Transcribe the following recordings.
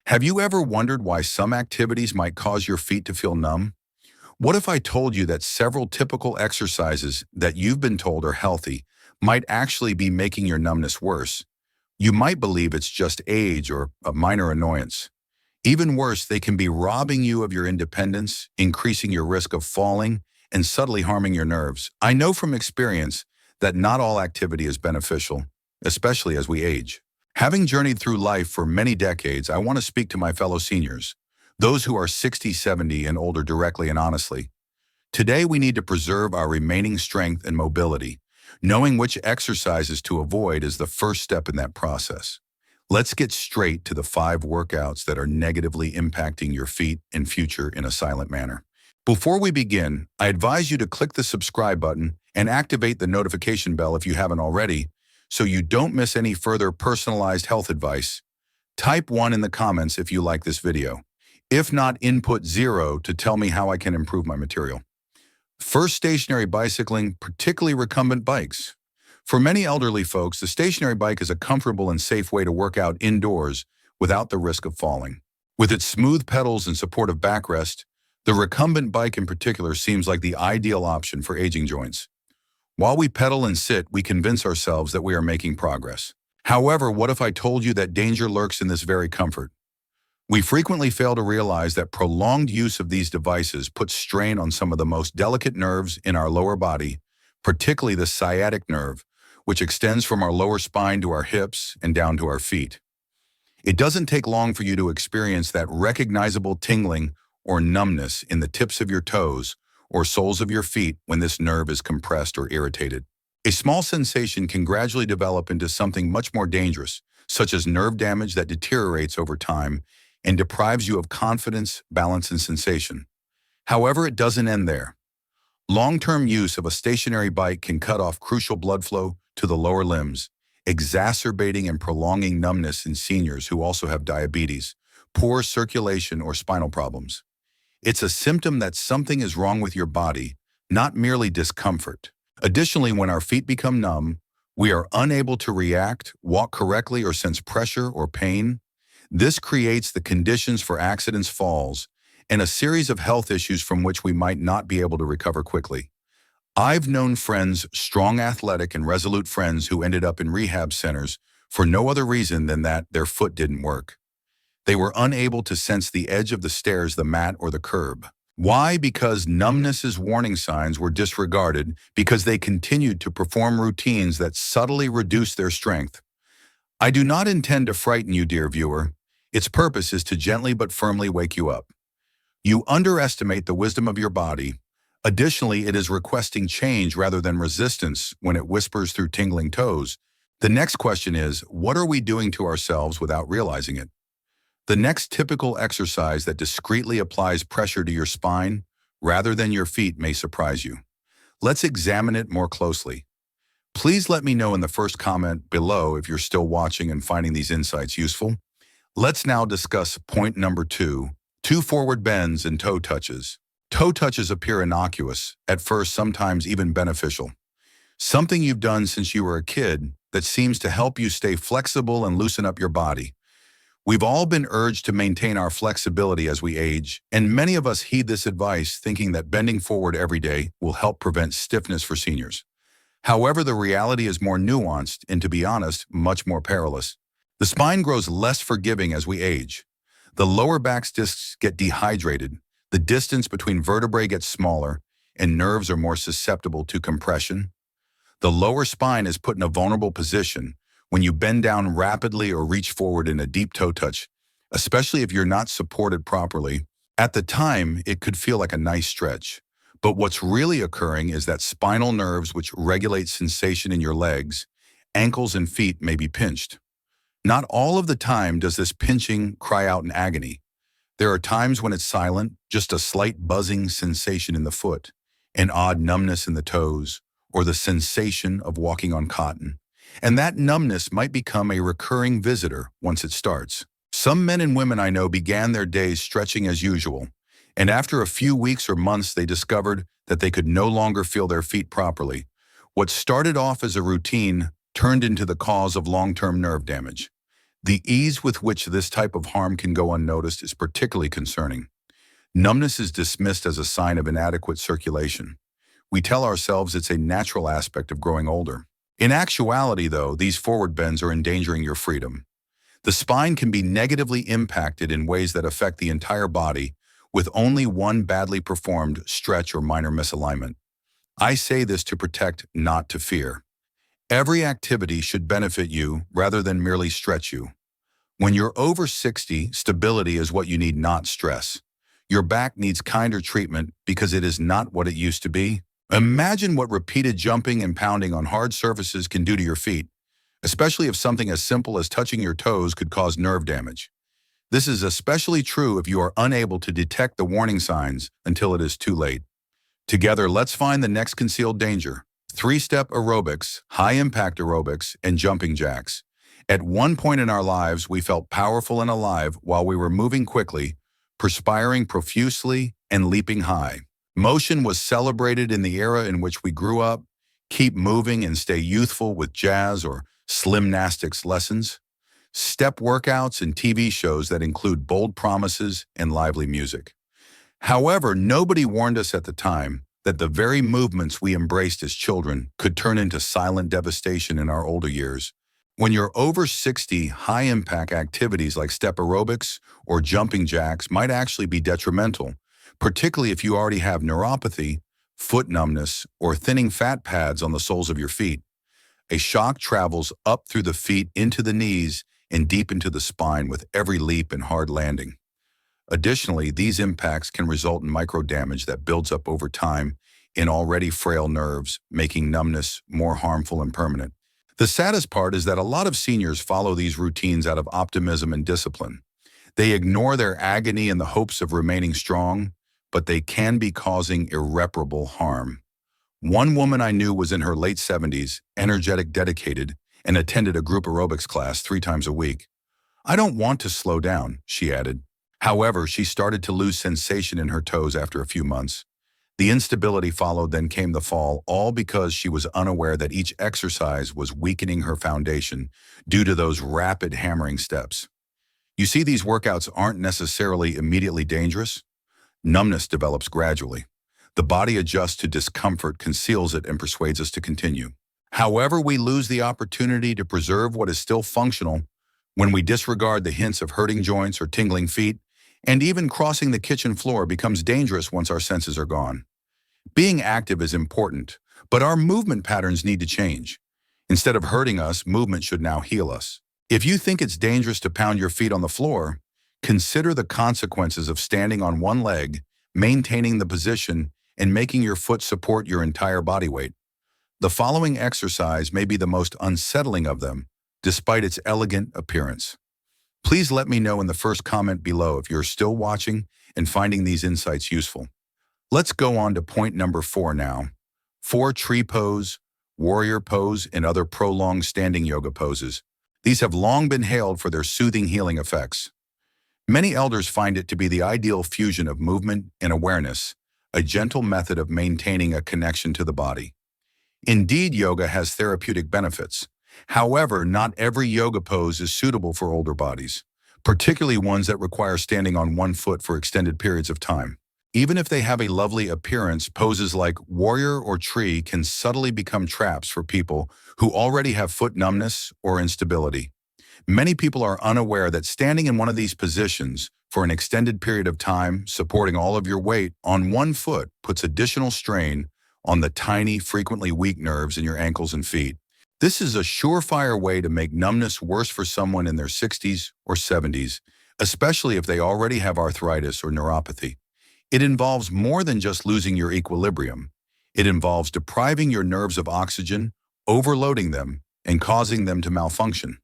Have you ever wondered why some activities might cause your feet to feel numb? What if I told you that several typical exercises that you've been told are healthy might actually be making your numbness worse? You might believe it's just age or a minor annoyance. Even worse, they can be robbing you of your independence, increasing your risk of falling, and subtly harming your nerves. I know from experience that not all activity is beneficial, especially as we age. Having journeyed through life for many decades, I want to speak to my fellow seniors, those who are 60, 70, and older directly and honestly. Today, we need to preserve our remaining strength and mobility. Knowing which exercises to avoid is the first step in that process. Let's get straight to the 5 workouts that are negatively impacting your feet and future in a silent manner. Before we begin, I advise you to click the subscribe button and activate the notification bell if you haven't already, so you don't miss any further personalized health advice. Type 1 in the comments if you like this video. If not, input 0 to tell me how I can improve my material. First, stationary bicycling, particularly recumbent bikes. For many elderly folks, the stationary bike is a comfortable and safe way to work out indoors without the risk of falling. With its smooth pedals and supportive backrest, the recumbent bike in particular seems like the ideal option for aging joints. While we pedal and sit, we convince ourselves that we are making progress. However, what if I told you that danger lurks in this very comfort? We frequently fail to realize that prolonged use of these devices puts strain on some of the most delicate nerves in our lower body, particularly the sciatic nerve, which extends from our lower spine to our hips and down to our feet. It doesn't take long for you to experience that recognizable tingling or numbness in the tips of your toes or soles of your feet when this nerve is compressed or irritated. A small sensation can gradually develop into something much more dangerous, such as nerve damage that deteriorates over time and deprives you of confidence, balance, and sensation. However, it doesn't end there. Long-term use of a stationary bike can cut off crucial blood flow to the lower limbs, exacerbating and prolonging numbness in seniors who also have diabetes, poor circulation, or spinal problems. It's a symptom that something is wrong with your body, not merely discomfort. Additionally, when our feet become numb, we are unable to react, walk correctly, or sense pressure or pain. This creates the conditions for accidents, falls, and a series of health issues from which we might not be able to recover quickly. I've known friends, strong, athletic, and resolute friends who ended up in rehab centers for no other reason than that their foot didn't work. They were unable to sense the edge of the stairs, the mat, or the curb. Why? Because numbness's warning signs were disregarded because they continued to perform routines that subtly reduced their strength. I do not intend to frighten you, dear viewer. Its purpose is to gently but firmly wake you up. You underestimate the wisdom of your body. Additionally, it is requesting change rather than resistance when it whispers through tingling toes. The next question is, what are we doing to ourselves without realizing it? The next typical exercise that discreetly applies pressure to your spine rather than your feet may surprise you. Let's examine it more closely. Please let me know in the first comment below if you're still watching and finding these insights useful. Let's now discuss point number 2, 2 forward bends and toe touches. Toe touches appear innocuous, at first sometimes even beneficial. Something you've done since you were a kid that seems to help you stay flexible and loosen up your body. We've all been urged to maintain our flexibility as we age, and many of us heed this advice thinking that bending forward every day will help prevent stiffness for seniors. However, the reality is more nuanced and, to be honest, much more perilous. The spine grows less forgiving as we age. The lower back discs get dehydrated, the distance between vertebrae gets smaller, and nerves are more susceptible to compression. The lower spine is put in a vulnerable position when you bend down rapidly or reach forward in a deep toe touch, especially if you're not supported properly. At the time, it could feel like a nice stretch. But what's really occurring is that spinal nerves which regulate sensation in your legs, ankles, and feet may be pinched. Not all of the time does this pinching cry out in agony. There are times when it's silent, just a slight buzzing sensation in the foot, an odd numbness in the toes, or the sensation of walking on cotton. And that numbness might become a recurring visitor once it starts. Some men and women I know began their days stretching as usual, and after a few weeks or months they discovered that they could no longer feel their feet properly. What started off as a routine turned into the cause of long-term nerve damage. The ease with which this type of harm can go unnoticed is particularly concerning. Numbness is dismissed as a sign of inadequate circulation. We tell ourselves it's a natural aspect of growing older. In actuality, though, these forward bends are endangering your freedom. The spine can be negatively impacted in ways that affect the entire body with only one badly performed stretch or minor misalignment. I say this to protect, not to fear. Every activity should benefit you rather than merely stretch you. When you're over 60, stability is what you need, not stress. Your back needs kinder treatment because it is not what it used to be. Imagine what repeated jumping and pounding on hard surfaces can do to your feet, especially if something as simple as touching your toes could cause nerve damage. This is especially true if you are unable to detect the warning signs until it is too late. Together, let's find the next concealed danger: three-step aerobics, high-impact aerobics, and jumping jacks. At one point in our lives, we felt powerful and alive while we were moving quickly, perspiring profusely, and leaping high. Motion was celebrated in the era in which we grew up. Keep moving and stay youthful with jazz or slimnastics lessons, step workouts, and TV shows that include bold promises and lively music. However, nobody warned us at the time that the very movements we embraced as children could turn into silent devastation in our older years. When you're over 60, high-impact activities like step aerobics or jumping jacks might actually be detrimental, particularly if you already have neuropathy, foot numbness, or thinning fat pads on the soles of your feet. A shock travels up through the feet into the knees and deep into the spine with every leap and hard landing. Additionally, these impacts can result in micro damage that builds up over time in already frail nerves, making numbness more harmful and permanent. The saddest part is that a lot of seniors follow these routines out of optimism and discipline. They ignore their agony in the hopes of remaining strong, but they can be causing irreparable harm. One woman I knew was in her late 70s, energetic, dedicated, and attended a group aerobics class 3 times a week. "I don't want to slow down," she added. However, she started to lose sensation in her toes after a few months. The instability followed, then came the fall, all because she was unaware that each exercise was weakening her foundation due to those rapid hammering steps. You see, these workouts aren't necessarily immediately dangerous. Numbness develops gradually. The body adjusts to discomfort, conceals it, and persuades us to continue. However, we lose the opportunity to preserve what is still functional when we disregard the hints of hurting joints or tingling feet, and even crossing the kitchen floor becomes dangerous once our senses are gone. Being active is important, but our movement patterns need to change. Instead of hurting us, movement should now heal us. If you think it's dangerous to pound your feet on the floor, consider the consequences of standing on one leg, maintaining the position, and making your foot support your entire body weight. The following exercise may be the most unsettling of them, despite its elegant appearance. Please let me know in the first comment below if you're still watching and finding these insights useful. Let's go on to point number 4 now. 4 tree pose, warrior pose, and other prolonged standing yoga poses. These have long been hailed for their soothing healing effects. Many elders find it to be the ideal fusion of movement and awareness, a gentle method of maintaining a connection to the body. Indeed, yoga has therapeutic benefits. However, not every yoga pose is suitable for older bodies, particularly ones that require standing on one foot for extended periods of time. Even if they have a lovely appearance, poses like warrior or tree can subtly become traps for people who already have foot numbness or instability. Many people are unaware that standing in one of these positions for an extended period of time, supporting all of your weight on one foot, puts additional strain on the tiny, frequently weak nerves in your ankles and feet. This is a surefire way to make numbness worse for someone in their 60s or 70s, especially if they already have arthritis or neuropathy. It involves more than just losing your equilibrium. It involves depriving your nerves of oxygen, overloading them, and causing them to malfunction.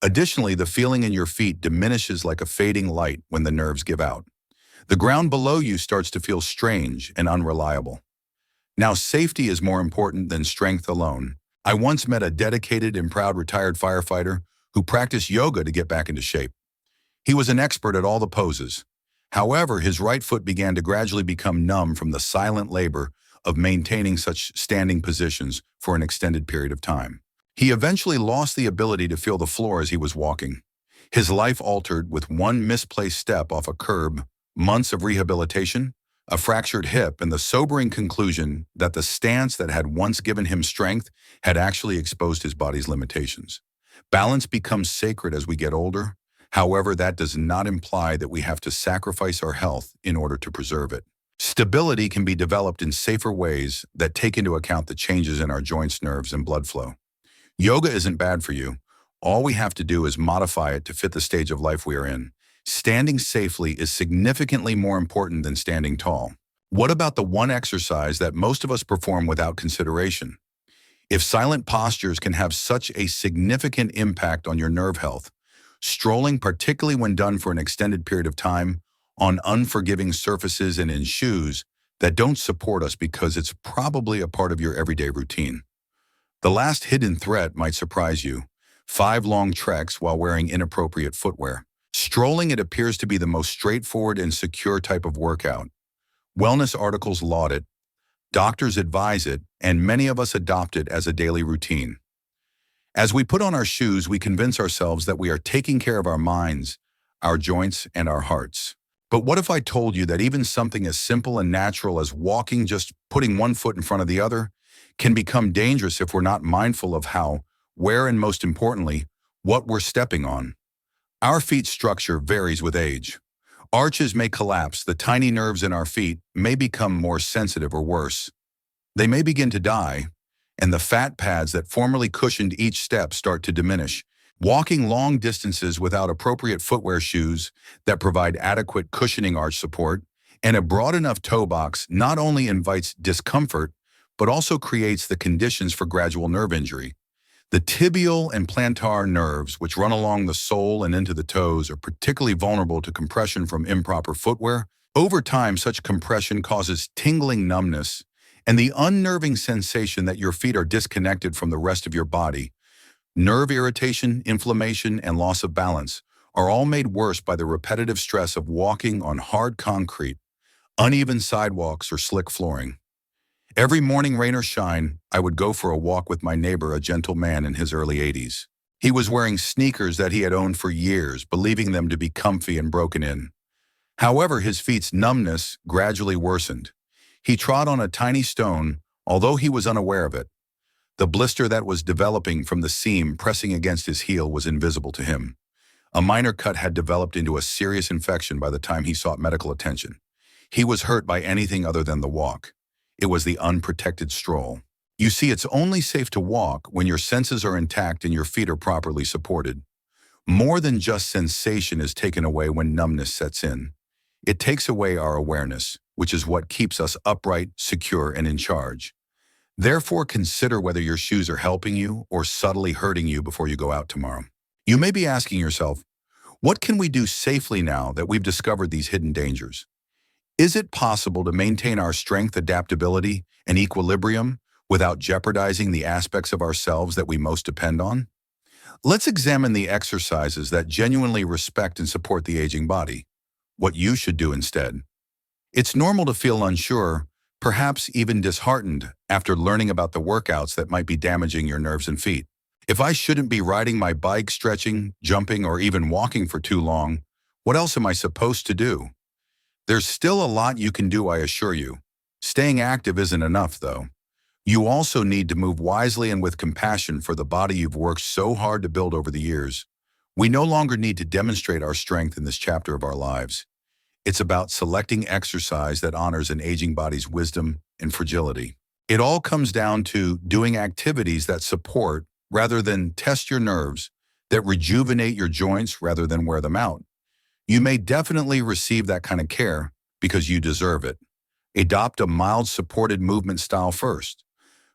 Additionally, the feeling in your feet diminishes like a fading light when the nerves give out. The ground below you starts to feel strange and unreliable. Now, safety is more important than strength alone. I once met a dedicated and proud retired firefighter who practiced yoga to get back into shape. He was an expert at all the poses. However, his right foot began to gradually become numb from the silent labor of maintaining such standing positions for an extended period of time. He eventually lost the ability to feel the floor as he was walking. His life altered with one misplaced step off a curb, months of rehabilitation, a fractured hip, and the sobering conclusion that the stance that had once given him strength had actually exposed his body's limitations. Balance becomes sacred as we get older. However, that does not imply that we have to sacrifice our health in order to preserve it. Stability can be developed in safer ways that take into account the changes in our joints, nerves, and blood flow. Yoga isn't bad for you. All we have to do is modify it to fit the stage of life we are in. Standing safely is significantly more important than standing tall. What about the one exercise that most of us perform without consideration? If silent postures can have such a significant impact on your nerve health, strolling, particularly when done for an extended period of time, on unforgiving surfaces and in shoes that don't support us because it's probably a part of your everyday routine. The last hidden threat might surprise you: 5 long treks while wearing inappropriate footwear. Strolling, it appears to be the most straightforward and secure type of workout. Wellness articles laud it, doctors advise it, and many of us adopt it as a daily routine. As we put on our shoes, we convince ourselves that we are taking care of our minds, our joints, and our hearts. But what if I told you that even something as simple and natural as walking, just putting one foot in front of the other, can become dangerous if we're not mindful of how, where, and most importantly, what we're stepping on? Our feet structure varies with age. Arches may collapse, the tiny nerves in our feet may become more sensitive or worse. They may begin to die, and the fat pads that formerly cushioned each step start to diminish. Walking long distances without appropriate footwear, shoes that provide adequate cushioning arch support, and a broad enough toe box not only invites discomfort, but also creates the conditions for gradual nerve injury. The tibial and plantar nerves, which run along the sole and into the toes, are particularly vulnerable to compression from improper footwear. Over time, such compression causes tingling, numbness, and the unnerving sensation that your feet are disconnected from the rest of your body. Nerve irritation, inflammation, and loss of balance are all made worse by the repetitive stress of walking on hard concrete, uneven sidewalks, or slick flooring. Every morning, rain or shine, I would go for a walk with my neighbor, a gentle man in his early 80s. He was wearing sneakers that he had owned for years, believing them to be comfy and broken in. However, his feet's numbness gradually worsened. He trod on a tiny stone, although he was unaware of it. The blister that was developing from the seam pressing against his heel was invisible to him. A minor cut had developed into a serious infection by the time he sought medical attention. He was hurt by anything other than the walk. It was the unprotected stroll. You see, it's only safe to walk when your senses are intact and your feet are properly supported. More than just sensation is taken away when numbness sets in. It takes away our awareness, which is what keeps us upright, secure, and in charge. Therefore, consider whether your shoes are helping you or subtly hurting you before you go out tomorrow. You may be asking yourself, what can we do safely now that we've discovered these hidden dangers? Is it possible to maintain our strength, adaptability, and equilibrium without jeopardizing the aspects of ourselves that we most depend on? Let's examine the exercises that genuinely respect and support the aging body. What you should do instead. It's normal to feel unsure, perhaps even disheartened, after learning about the workouts that might be damaging your nerves and feet. If I shouldn't be riding my bike, stretching, jumping, or even walking for too long, what else am I supposed to do? There's still a lot you can do, I assure you. Staying active isn't enough, though. You also need to move wisely and with compassion for the body you've worked so hard to build over the years. We no longer need to demonstrate our strength in this chapter of our lives. It's about selecting exercise that honors an aging body's wisdom and fragility. It all comes down to doing activities that support rather than test your nerves, that rejuvenate your joints rather than wear them out. You may definitely receive that kind of care because you deserve it. Adopt a mild supported movement style first.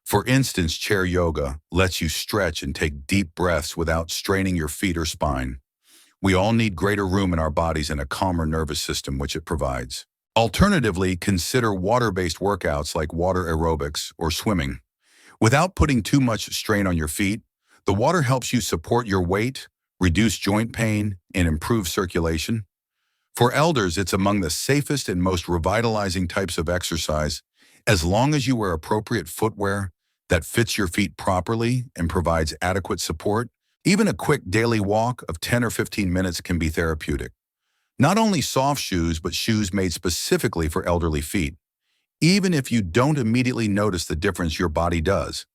For instance, chair yoga lets you stretch and take deep breaths without straining your feet or spine. We all need greater room in our bodies and a calmer nervous system, which it provides. Alternatively, consider water-based workouts like water aerobics or swimming. Without putting too much strain on your feet, the water helps you support your weight, reduce joint pain, and improve circulation. For elders, it's among the safest and most revitalizing types of exercise, as long as you wear appropriate footwear that fits your feet properly and provides adequate support. Even a quick daily walk of 10 or 15 minutes can be therapeutic. Not only soft shoes, but shoes made specifically for elderly feet, even if you don't immediately notice the difference your body does.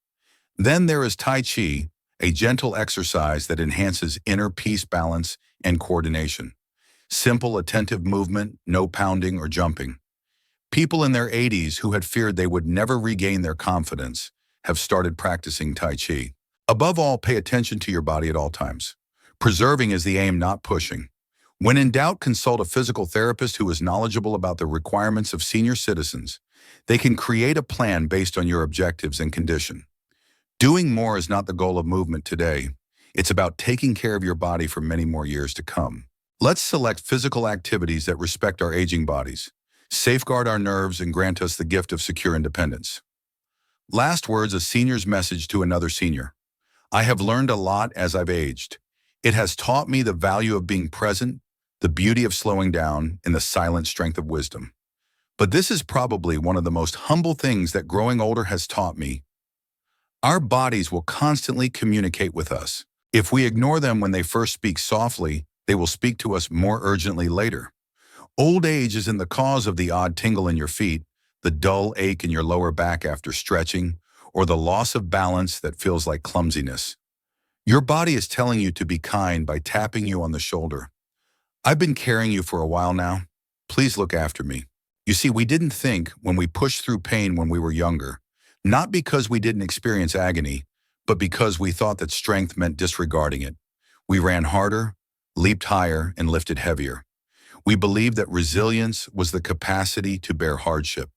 Then there is Tai Chi, a gentle exercise that enhances inner peace, balance, and coordination. Simple, attentive movement, no pounding or jumping. People in their 80s who had feared they would never regain their confidence have started practicing Tai Chi. Above all, pay attention to your body at all times. Preserving is the aim, not pushing. When in doubt, consult a physical therapist who is knowledgeable about the requirements of senior citizens. They can create a plan based on your objectives and condition. Doing more is not the goal of movement today. It's about taking care of your body for many more years to come. Let's select physical activities that respect our aging bodies, safeguard our nerves, and grant us the gift of secure independence. Last words, a senior's message to another senior. I have learned a lot as I've aged. It has taught me the value of being present, the beauty of slowing down, and the silent strength of wisdom. But this is probably one of the most humble things that growing older has taught me. Our bodies will constantly communicate with us. If we ignore them when they first speak softly, they will speak to us more urgently later. Old age isn't the cause of the odd tingle in your feet, the dull ache in your lower back after stretching, or the loss of balance that feels like clumsiness. Your body is telling you to be kind by tapping you on the shoulder. I've been carrying you for a while now. Please look after me. You see, we didn't think when we pushed through pain when we were younger, not because we didn't experience agony, but because we thought that strength meant disregarding it. We ran harder, leaped higher, and lifted heavier. We believed that resilience was the capacity to bear hardship.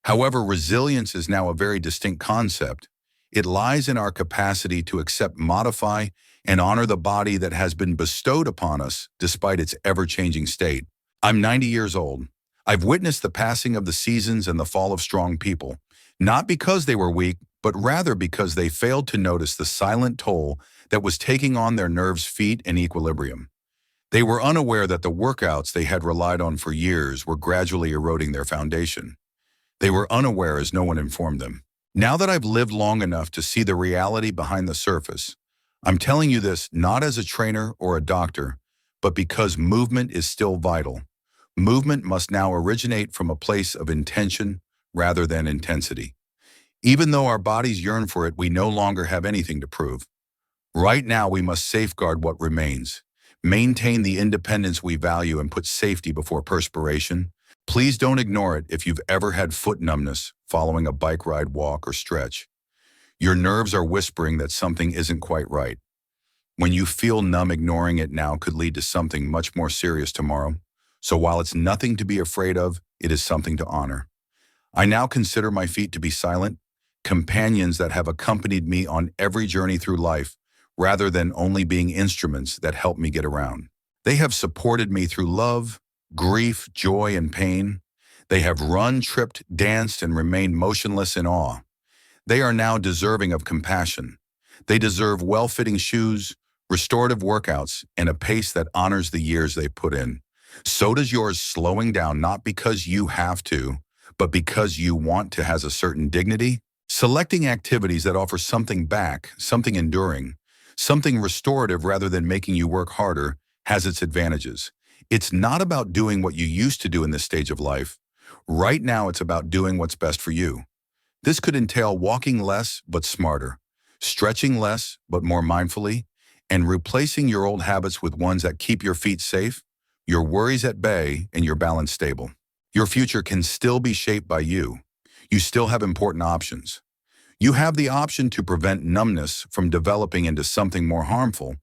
However, resilience is now a very distinct concept. It lies in our capacity to accept, modify, and honor the body that has been bestowed upon us despite its ever-changing state. I'm 90 years old. I've witnessed the passing of the seasons and the fall of strong people, not because they were weak, but rather because they failed to notice the silent toll that was taking on their nerves, feet, and equilibrium. They were unaware that the workouts they had relied on for years were gradually eroding their foundation. They were unaware as no one informed them. Now that I've lived long enough to see the reality behind the surface, I'm telling you this not as a trainer or a doctor, but because movement is still vital. Movement must now originate from a place of intention rather than intensity. Even though our bodies yearn for it, we no longer have anything to prove. Right now, we must safeguard what remains, maintain the independence we value, and put safety before perspiration. Please don't ignore it if you've ever had foot numbness following a bike ride, walk, or stretch. Your nerves are whispering that something isn't quite right. When you feel numb, ignoring it now could lead to something much more serious tomorrow. So while it's nothing to be afraid of, it is something to honor. I now consider my feet to be silent companions that have accompanied me on every journey through life, rather than only being instruments that help me get around. They have supported me through love, grief, joy, and pain. They have run, tripped, danced, and remained motionless in awe. They are now deserving of compassion. They deserve well-fitting shoes, restorative workouts, and a pace that honors the years they put in. So does yours, slowing down not because you have to, but because you want to, has a certain dignity. Selecting activities that offer something back, something enduring, something restorative rather than making you work harder has its advantages. It's not about doing what you used to do in this stage of life. Right now, it's about doing what's best for you. This could entail walking less but smarter, stretching less but more mindfully, and replacing your old habits with ones that keep your feet safe, your worries at bay, and your balance stable. Your future can still be shaped by you. You still have important options. You have the option to prevent numbness from developing into something more harmful.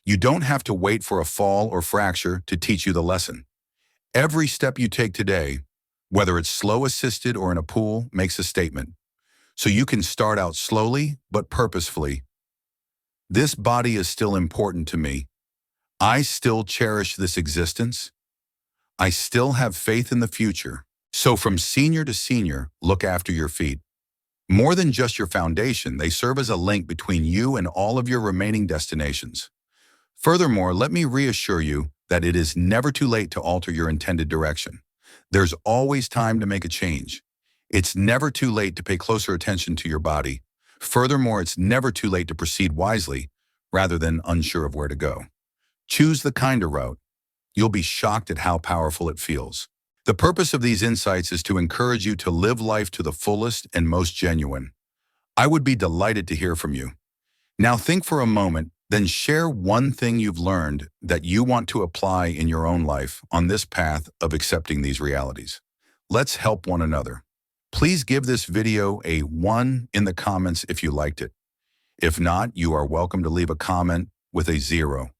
You don't have to wait for a fall or fracture to teach you the lesson. Every step you take today, whether it's slow assisted or in a pool, makes a statement. So you can start out slowly but purposefully. This body is still important to me. I still cherish this existence. I still have faith in the future. So from senior to senior, look after your feet. More than just your foundation, they serve as a link between you and all of your remaining destinations. Furthermore, let me reassure you that it is never too late to alter your intended direction. There's always time to make a change. It's never too late to pay closer attention to your body. Furthermore, it's never too late to proceed wisely, rather than unsure of where to go. Choose the kinder route. You'll be shocked at how powerful it feels. The purpose of these insights is to encourage you to live life to the fullest and most genuine. I would be delighted to hear from you. Now think for a moment, then share one thing you've learned that you want to apply in your own life on this path of accepting these realities. Let's help one another. Please give this video a 1 in the comments if you liked it. If not, you are welcome to leave a comment with a 0.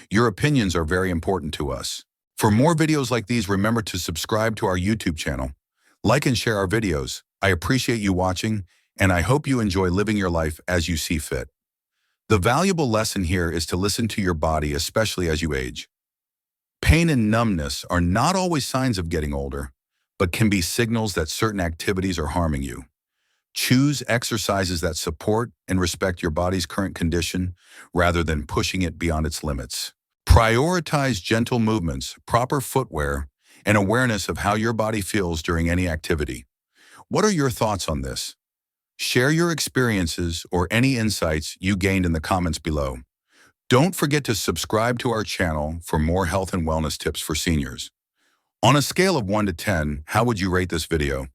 Your opinions are very important to us. For more videos like these, remember to subscribe to our YouTube channel. Like and share our videos. I appreciate you watching, and I hope you enjoy living your life as you see fit. The valuable lesson here is to listen to your body, especially as you age. Pain and numbness are not always signs of getting older, but can be signals that certain activities are harming you. Choose exercises that support and respect your body's current condition rather than pushing it beyond its limits. Prioritize gentle movements, proper footwear, and awareness of how your body feels during any activity. What are your thoughts on this? Share your experiences or any insights you gained in the comments below. Don't forget to subscribe to our channel for more health and wellness tips for seniors. On a scale of 1 to 10, how would you rate this video?